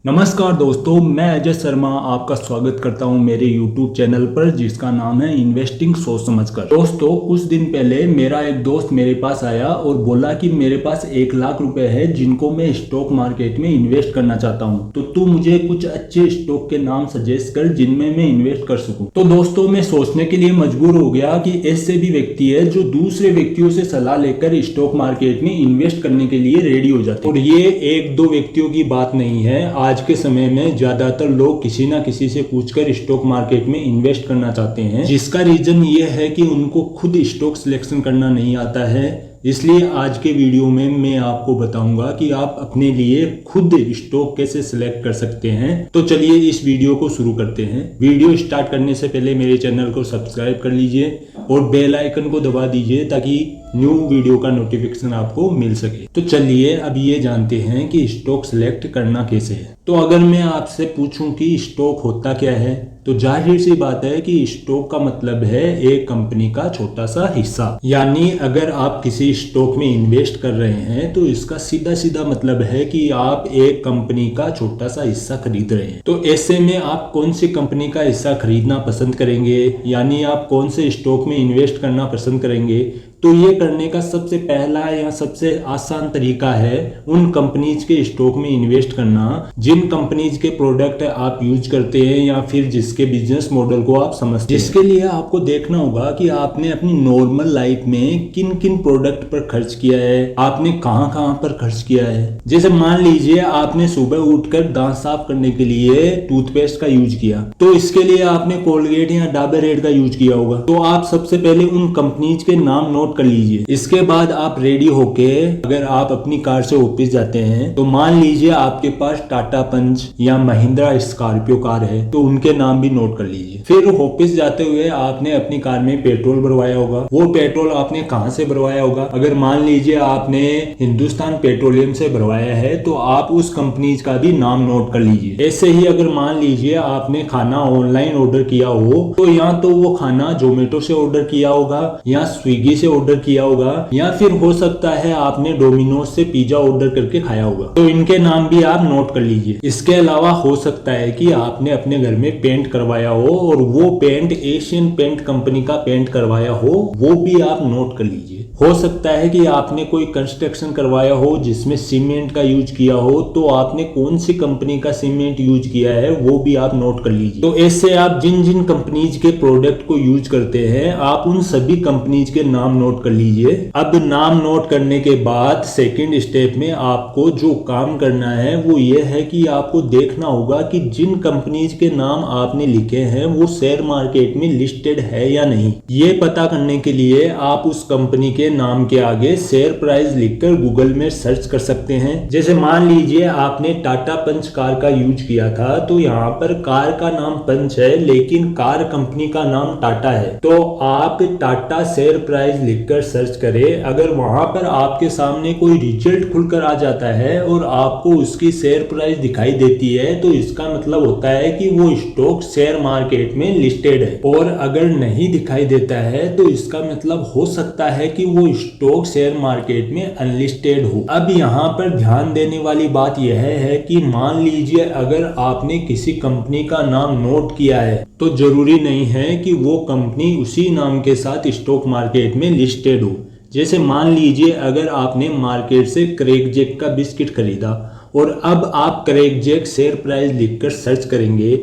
नमस्कार दोस्तों, मैं अजय शर्मा आपका स्वागत करता हूं मेरे YouTube चैनल पर जिसका नाम है इन्वेस्टिंग सोच समझकर। दोस्तों, कुछ दिन पहले मेरा एक दोस्त मेरे पास आया और बोला कि मेरे पास 1 लाख रुपए है जिनको मैं स्टॉक मार्केट में इन्वेस्ट करना चाहता हूं, तो तू मुझे कुछ अच्छे स्टॉक के नाम सजेस्ट कर जिनमें मैं इन्वेस्ट कर सकूं। तो दोस्तों, मैं सोचने के लिए मजबूर हो गया कि ऐसे भी व्यक्ति है जो दूसरे व्यक्तियों से सलाह लेकर स्टॉक मार्केट में इन्वेस्ट करने के लिए रेडी हो जाते हैं। और ये एक दो व्यक्तियों की बात नहीं है, आज के समय में ज्यादातर लोग किसी ना किसी से पूछकर स्टॉक मार्केट में इन्वेस्ट करना चाहते हैं, जिसका रीजन ये है कि उनको खुद स्टॉक सिलेक्शन करना नहीं आता है। इसलिए आज के वीडियो में मैं आपको बताऊंगा कि आप अपने लिए खुद स्टॉक कैसे सिलेक्ट कर सकते हैं। तो चलिए इस वीडियो को शुरू करते हैं। वीडियो स्टार्ट करने से पहले मेरे चैनल को सब्सक्राइब कर लीजिए और बेल आइकन को दबा दीजिए ताकि न्यू वीडियो का नोटिफिकेशन आपको मिल सके। तो चलिए अब ये जानते हैं कि स्टॉक सिलेक्ट करना कैसे है। तो अगर मैं आपसे पूछूं कि स्टॉक होता क्या है, तो जाहिर सी बात है कि स्टॉक का मतलब है एक कंपनी का छोटा सा हिस्सा। यानी अगर आप किसी स्टॉक में इन्वेस्ट कर रहे हैं तो इसका सीधा सीधा मतलब है कि आप एक कंपनी का छोटा सा हिस्सा खरीद रहे हैं। तो ऐसे में आप कौन सी कंपनी का हिस्सा खरीदना पसंद करेंगे, यानी आप कौन से स्टॉक में इन्वेस्ट करना पसंद करेंगे। तो ये करने का सबसे पहला या सबसे आसान तरीका है उन कंपनीज के स्टॉक में इन्वेस्ट करना जिन कंपनीज के प्रोडक्ट आप यूज करते हैं या फिर जिसके बिजनेस मॉडल को आप समझते हैं। जिसके लिए आपको देखना होगा कि आपने अपनी नॉर्मल लाइफ में किन किन प्रोडक्ट पर खर्च किया है, आपने कहां कहां पर खर्च किया है। जैसे मान लीजिए आपने सुबह उठकर दांत साफ करने के लिए टूथपेस्ट का यूज किया, तो इसके लिए आपने कोलगेट या डाबर रेड का यूज किया होगा। तो आप सबसे पहले उन कंपनीज के नाम नोट कर लीजिए। इसके बाद आप रेडी होके अगर आप अपनी कार से ऑफिस जाते हैं तो मान लीजिए आपके पास टाटा पंच या महिंद्रा स्कॉर्पियो कार है, तो उनके नाम भी नोट कर लीजिए। फिर ऑफिस जाते हुए आपने अपनी कार में पेट्रोल भरवाया होगा, वो पेट्रोल आपने कहां से भरवाया होगा। अगर मान लीजिए आपने हिंदुस्तान पेट्रोलियम से भरवाया है तो आप उस कंपनी का भी नाम नोट कर लीजिए। ऐसे ही अगर मान लीजिए आपने खाना ऑनलाइन ऑर्डर किया हो तो या तो वो खाना जोमेटो से ऑर्डर किया होगा या स्विगी से ऑर्डर किया होगा या फिर हो सकता है आपने डोमिनोज से पिज्जा ऑर्डर करके खाया होगा, तो इनके नाम भी आप नोट कर लीजिए। इसके अलावा हो सकता है कि आपने अपने घर में पेंट करवाया हो और वो पेंट एशियन पेंट कंपनी का पेंट करवाया हो, वो भी आप नोट कर लीजिए। हो सकता है कि आपने कोई कंस्ट्रक्शन करवाया हो जिसमें सीमेंट का यूज किया हो, तो आपने कौन सी कंपनी का सीमेंट यूज किया है वो भी आप नोट कर लीजिए। तो ऐसे आप जिन जिन कंपनीज के प्रोडक्ट को यूज करते हैं आप उन सभी कंपनीज के नाम नोट कर लीजिए। अब नाम नोट करने के बाद सेकंड स्टेप में आपको जो काम करना है वो ये है कि आपको देखना होगा कि जिन कंपनीज के नाम आपने लिखे हैं वो शेयर मार्केट में लिस्टेड है या नहीं। ये पता करने के लिए आप उस कंपनी के नाम के आगे शेयर प्राइस लिखकर गूगल में सर्च कर सकते हैं। जैसे मान लीजिए आपने टाटा पंच कार का यूज किया था, तो यहाँ पर कार का नाम पंच है लेकिन कार कंपनी का नाम टाटा है, तो आप टाटा शेयर प्राइस लिखकर सर्च करें। अगर वहां पर आपके सामने कोई रिजल्ट खुलकर आ जाता है और आपको उसकी शेयर प्राइस दिखाई देती है, तो इसका मतलब होता है कि वो स्टॉक शेयर मार्केट में लिस्टेड है। और अगर नहीं दिखाई देता है तो इसका मतलब हो सकता है कि वो स्टॉक शेयर मार्केट में अनलिस्टेड हो। अब यहाँ पर ध्यान देने वाली बात यह है कि मान लीजिए अगर आपने किसी कंपनी का नाम नोट किया है तो जरूरी नहीं है कि वो कंपनी उसी नाम के साथ स्टॉक मार्केट में लिस्टेड हो। जैसे मान लीजिए अगर आपने मार्केट से क्रैक जैक का बिस्किट खरीदा और अब आप क्रैक जैक शेयर प्राइस लिखकर सर्च करेंगे,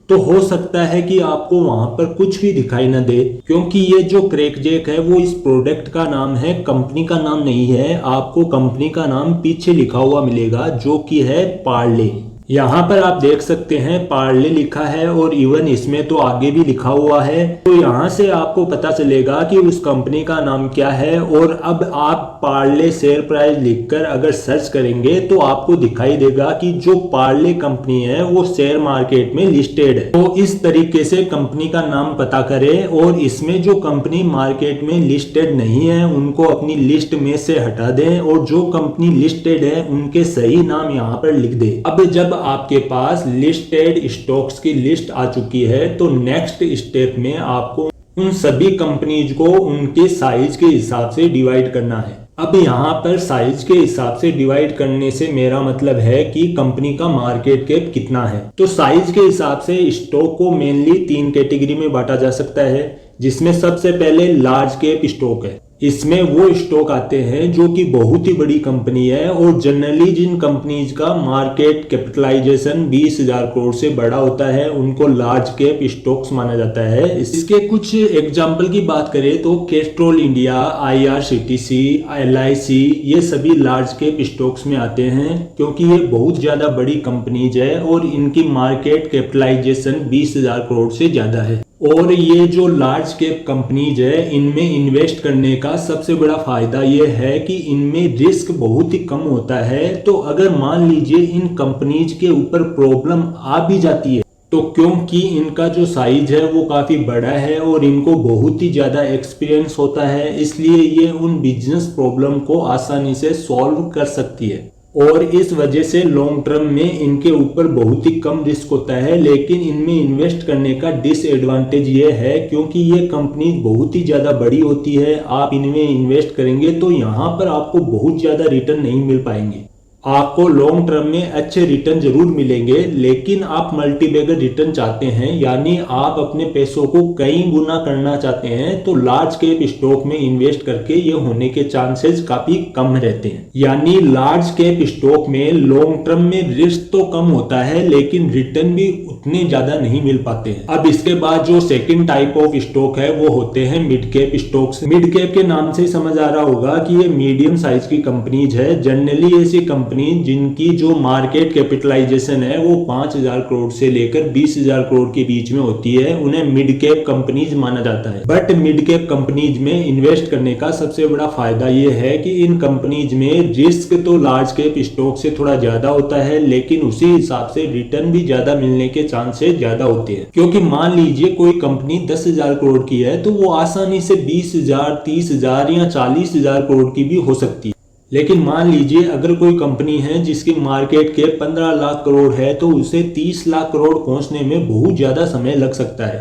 तो हो सकता है कि आपको वहां पर कुछ भी दिखाई न दे, क्योंकि ये जो क्रैक जैक है वो इस प्रोडक्ट का नाम है, कंपनी का नाम नहीं है। आपको कंपनी का नाम पीछे लिखा हुआ मिलेगा जो कि है पार्ले। यहाँ पर आप देख सकते हैं पार्ले लिखा है और इवन इसमें तो आगे भी लिखा हुआ है। तो यहाँ से आपको पता चलेगा कि उस कंपनी का नाम क्या है। और अब आप पार्ले शेयर प्राइस लिखकर अगर सर्च करेंगे तो आपको दिखाई देगा कि जो पार्ले कंपनी है वो शेयर मार्केट में लिस्टेड है। तो इस तरीके से कंपनी का नाम पता करें और इसमें जो कंपनी मार्केट में लिस्टेड नहीं है उनको अपनी लिस्ट में से हटा दें और जो कंपनी लिस्टेड है उनके सही नाम यहाँ पर लिख दें। अब जब आपके पास लिस्टेड स्टॉक्स की लिस्ट आ चुकी है तो नेक्स्ट स्टेप में आपको उन सभी कंपनीज को उनके साइज के हिसाब से डिवाइड करना है। अब यहाँ पर साइज के हिसाब से डिवाइड करने से मेरा मतलब है कि कंपनी का मार्केट कैप कितना है। तो साइज के हिसाब से स्टॉक को मेनली 3 कैटेगरी में बांटा जा सकता है, जिसमें सबसे पहले लार्ज कैप स्टॉक है। इसमें वो स्टॉक आते हैं जो कि बहुत ही बड़ी कंपनी है और जनरली जिन कंपनीज का मार्केट कैपिटलाइजेशन 20,000 करोड़ से बड़ा होता है उनको लार्ज कैप स्टॉक्स माना जाता है। इसके कुछ एग्जांपल की बात करें तो कैस्ट्रॉल इंडिया, IRCTC, LIC ये सभी लार्ज कैप स्टॉक्स में आते हैं क्योंकि ये बहुत ज्यादा बड़ी कंपनीज है और इनकी मार्केट कैपिटलाइजेशन 20,000 करोड़ से ज्यादा है। और ये जो लार्ज कैप कंपनीज है इनमें इन्वेस्ट करने का सबसे बड़ा फायदा ये है कि इनमें रिस्क बहुत ही कम होता है। तो अगर मान लीजिए इन कंपनीज के ऊपर प्रॉब्लम आ भी जाती है तो क्योंकि इनका जो साइज है वो काफी बड़ा है और इनको बहुत ही ज्यादा एक्सपीरियंस होता है, इसलिए ये उन बिजनेस प्रॉब्लम को आसानी से सॉल्व कर सकती है और इस वजह से लॉन्ग टर्म में इनके ऊपर बहुत ही कम रिस्क होता है। लेकिन इनमें इन्वेस्ट करने का डिसएडवांटेज ये है क्योंकि ये कंपनी बहुत ही ज़्यादा बड़ी होती है, आप इनमें इन्वेस्ट करेंगे तो यहाँ पर आपको बहुत ज़्यादा रिटर्न नहीं मिल पाएंगे। आपको लॉन्ग टर्म में अच्छे रिटर्न जरूर मिलेंगे, लेकिन आप मल्टीबैगर रिटर्न चाहते हैं यानी आप अपने पैसों को कई गुना करना चाहते हैं तो लार्ज कैप स्टॉक में इन्वेस्ट करके ये होने के चांसेस काफी कम रहते हैं। यानी लार्ज कैप स्टॉक में लॉन्ग टर्म में रिस्क तो कम होता है लेकिन रिटर्न भी उतने ज्यादा नहीं मिल पाते हैं। अब इसके बाद जो सेकंड टाइप ऑफ स्टॉक है वो होते हैं mid cap stocks. Mid cap के नाम से समझ आ रहा होगा कि ये मीडियम साइज की कंपनीज है। जनरली ऐसी कंपनी जिनकी जो मार्केट कैपिटलाइजेशन है वो 5,000 करोड़ से लेकर 20,000 करोड़ के बीच में होती है, उन्हें मिड कैप कंपनीज माना जाता है। बट मिड कैप कंपनीज में इन्वेस्ट करने का सबसे बड़ा फायदा ये है कि इन कंपनीज में रिस्क तो लार्ज कैप स्टॉक से थोड़ा ज्यादा होता है लेकिन उसी हिसाब से रिटर्न भी ज्यादा मिलने के चांसेस ज्यादा होते हैं। क्योंकि मान लीजिए कोई कंपनी 10,000 करोड़ की है तो वो आसानी से 20,000, 30,000 या 40,000 करोड़ की भी हो सकती है। लेकिन मान लीजिए अगर कोई कंपनी है जिसकी मार्केट कैप 15 लाख करोड़ है तो उसे 30 लाख करोड़ पहुंचने में बहुत ज़्यादा समय लग सकता है,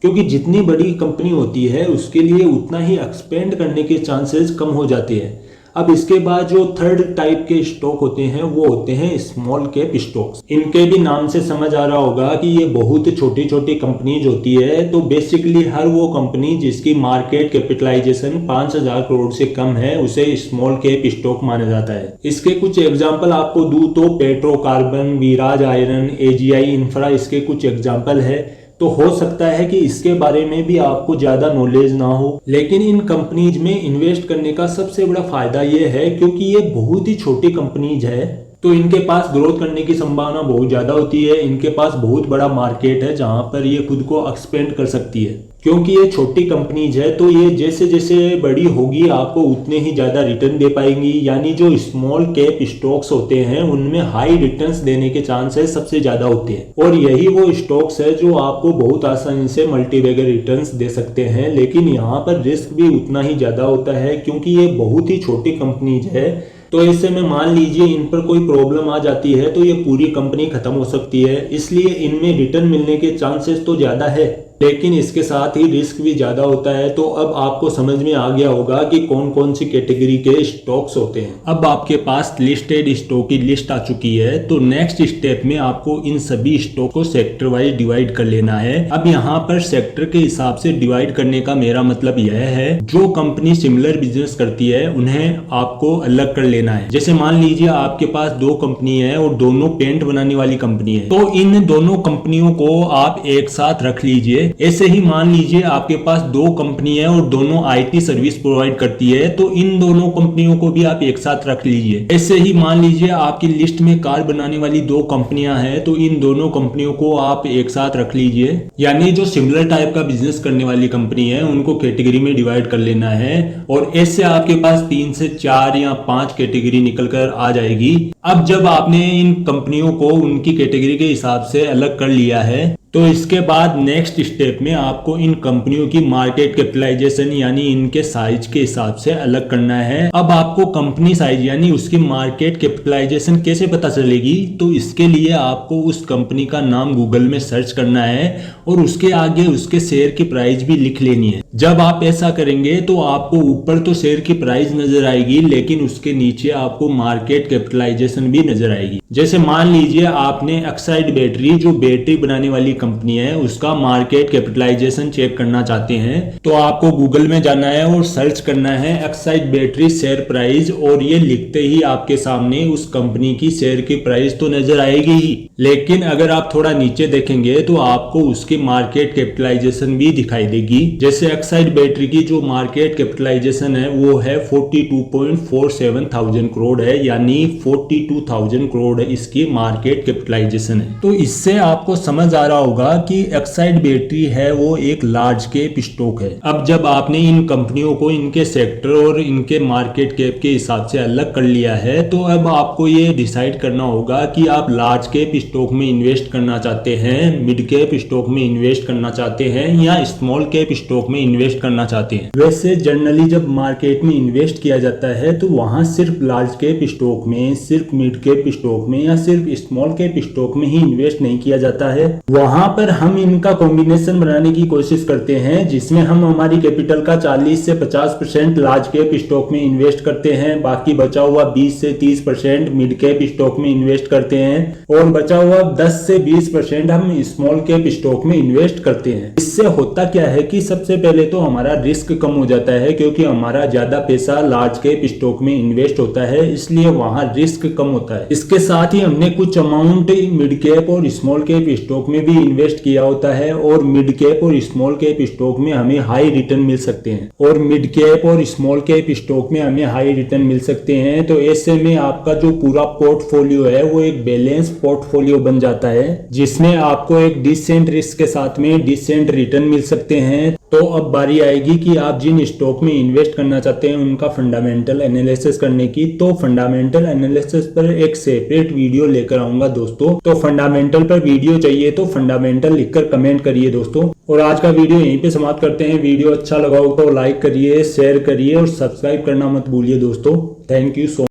क्योंकि जितनी बड़ी कंपनी होती है उसके लिए उतना ही एक्सपेंड करने के चांसेस कम हो जाते हैं। अब इसके बाद जो थर्ड टाइप के स्टॉक होते हैं वो होते हैं स्मॉल कैप स्टॉक्स। इनके भी नाम से समझ आ रहा होगा कि ये बहुत छोटी छोटी कंपनीज होती है। तो बेसिकली हर वो कंपनी जिसकी मार्केट कैपिटलाइजेशन 5,000 करोड़ से कम है उसे स्मॉल कैप स्टॉक माना जाता है। इसके कुछ एग्जाम्पल आपको दूं तो पेट्रो कार्बन, विराज आयरन, AGI इंफ्रा इसके कुछ एग्जाम्पल है। तो हो सकता है कि इसके बारे में भी आपको ज्यादा नॉलेज ना हो, लेकिन इन कंपनीज में इन्वेस्ट करने का सबसे बड़ा फायदा ये है क्योंकि ये बहुत ही छोटी कंपनीज है तो इनके पास ग्रोथ करने की संभावना बहुत ज्यादा होती है। इनके पास बहुत बड़ा मार्केट है जहां पर ये खुद को एक्सपेंड कर सकती है। क्योंकि ये छोटी कंपनीज है तो ये जैसे जैसे बड़ी होगी आपको उतने ही ज्यादा रिटर्न दे पाएंगी। यानी जो स्मॉल कैप स्टॉक्स होते हैं उनमें हाई रिटर्न्स देने के चांसेस सबसे ज्यादा होते हैं और यही वो स्टॉक्स है जो आपको बहुत आसानी से मल्टीबैगर रिटर्न्स दे सकते हैं। लेकिन यहाँ पर रिस्क भी उतना ही ज्यादा होता है क्योंकि ये बहुत ही छोटी कंपनीज है। तो ऐसे में मान लीजिए इन पर कोई प्रॉब्लम आ जाती है तो ये पूरी कंपनी खत्म हो सकती है। इसलिए इनमें रिटर्न मिलने के चांसेस तो ज्यादा है लेकिन इसके साथ ही रिस्क भी ज्यादा होता है। तो अब आपको समझ में आ गया होगा कि कौन कौन सी कैटेगरी के स्टॉक्स होते हैं। अब आपके पास लिस्टेड स्टॉक की लिस्ट आ चुकी है तो नेक्स्ट स्टेप में आपको इन सभी स्टॉक को सेक्टर वाइज डिवाइड कर लेना है। अब यहाँ पर सेक्टर के हिसाब से डिवाइड करने का मेरा मतलब यह है जो कंपनी सिमिलर बिजनेस करती है उन्हें आपको अलग कर लेना है। जैसे मान लीजिए आपके पास 2 कंपनी है और दोनों पेंट बनाने वाली कंपनी है तो इन दोनों कंपनियों को आप एक साथ रख लीजिए। ऐसे ही मान लीजिए आपके पास 2 कंपनी है और दोनों IT सर्विस प्रोवाइड करती है तो इन दोनों कंपनियों को भी आप एक साथ रख लीजिए। ऐसे ही मान लीजिए आपकी लिस्ट में कार बनाने वाली 2 कंपनियां हैं तो इन दोनों कंपनियों को आप एक साथ रख लीजिए। यानी जो सिमिलर टाइप का बिजनेस करने वाली कंपनी है उनको कैटेगरी में डिवाइड कर लेना है और ऐसे आपके पास 3 से 4 या 5 कैटेगरी निकल कर आ जाएगी। अब जब आपने इन कंपनियों को उनकी कैटेगरी के हिसाब से अलग कर लिया है तो इसके बाद नेक्स्ट स्टेप में आपको इन कंपनियों की मार्केट कैपिटलाइजेशन यानी इनके साइज के हिसाब से अलग करना है। अब आपको कंपनी साइज यानी उसकी मार्केट कैपिटलाइजेशन कैसे पता चलेगी, तो इसके लिए आपको उस कंपनी का नाम गूगल में सर्च करना है और उसके आगे उसके शेयर की प्राइस भी लिख लेनी है। जब आप ऐसा करेंगे तो आपको ऊपर तो शेयर की प्राइस नजर आएगी, लेकिन उसके नीचे आपको मार्केट कैपिटलाइजेशन भी नजर आएगी। जैसे मान लीजिए आपने एक्साइड बैटरी, जो बैटरी बनाने वाली कंपनी है, उसका मार्केट कैपिटलाइजेशन चेक करना चाहते हैं तो आपको गूगल में जाना है और सर्च करना है एक्साइड बैटरी शेयर प्राइस, और ये लिखते ही आपके सामने उस कंपनी की शेयर की प्राइस तो नजर आएगी ही, लेकिन अगर आप थोड़ा नीचे देखेंगे तो आपको उसकी मार्केट कैपिटलाइजेशन भी दिखाई देगी। जैसे एक्साइड बैटरी की जो मार्केट कैपिटलाइजेशन है वो है 42.47 थाउजेंड करोड़ है, यानी 42,000 करोड़ इसकी मार्केट कैपिटलाइजेशन है। तो इससे आपको समझ आ रहा होगा कि एक्साइड बैटरी है वो एक लार्ज कैप स्टॉक है। अब जब आपने इन कंपनियों को इनके सेक्टर और इनके मार्केट कैप के हिसाब से अलग कर लिया है, तो अब आपको ये डिसाइड करना होगा कि आप लार्ज कैप स्टॉक में इन्वेस्ट करना चाहते हैं, मिड कैप स्टॉक में इन्वेस्ट करना चाहते हैं, या स्मॉल कैप स्टॉक में इन्वेस्ट करना चाहते हैं। वैसे जनरली जब मार्केट में इन्वेस्ट किया जाता है तो वहां सिर्फ लार्ज कैप स्टॉक में, सिर्फ मिड कैप स्टॉक में या सिर्फ स्मॉल कैप स्टॉक में ही इन्वेस्ट नहीं किया जाता है। वहां पर हम इनका कॉम्बिनेशन बनाने की कोशिश करते हैं, जिसमें हम हमारी कैपिटल का 40 से 50% लार्ज कैप स्टॉक में इन्वेस्ट करते हैं, बाकी बचा हुआ 20 से 30% मिड कैप स्टॉक में इन्वेस्ट करते हैं, और बचा हुआ 10 से 20% हम स्मॉल कैप स्टॉक में इन्वेस्ट करते हैं। इससे होता क्या है कि सबसे पहले तो हमारा रिस्क कम हो जाता है, क्योंकि हमारा ज्यादा पैसा लार्ज कैप स्टॉक में इन्वेस्ट होता है, इसलिए वहां रिस्क कम होता है। इसके साथ ही हमने कुछ अमाउंट मिड कैप और स्मॉल कैप स्टॉक में भी इन्वेस्ट किया होता है, और मिड कैप और स्मॉल कैप स्टॉक में हमें हाई रिटर्न मिल सकते हैं, और मिड कैप और स्मॉल कैप स्टॉक में हमें हाई रिटर्न मिल सकते हैं। तो ऐसे में आपका जो पूरा पोर्टफोलियो है वो एक बैलेंस पोर्टफोलियो बन जाता है, जिसमें आपको एक डिसेंट रिस्क के साथ में डिसेंट रिटर्न मिल सकते हैं। तो अब बारी आएगी कि आप जिन स्टॉक में इन्वेस्ट करना चाहते हैं उनका फंडामेंटल एनालिसिस करने की। तो फंडामेंटल एनालिसिस पर एक सेपरेट वीडियो लेकर आऊंगा दोस्तों। तो फंडामेंटल पर वीडियो चाहिए तो फंडामेंटल लिखकर कमेंट करिए दोस्तों। और आज का वीडियो यहीं पे समाप्त करते हैं। वीडियो अच्छा लगा हो तो लाइक करिए, शेयर करिए और सब्सक्राइब करना मत भूलिए दोस्तों। Thank you so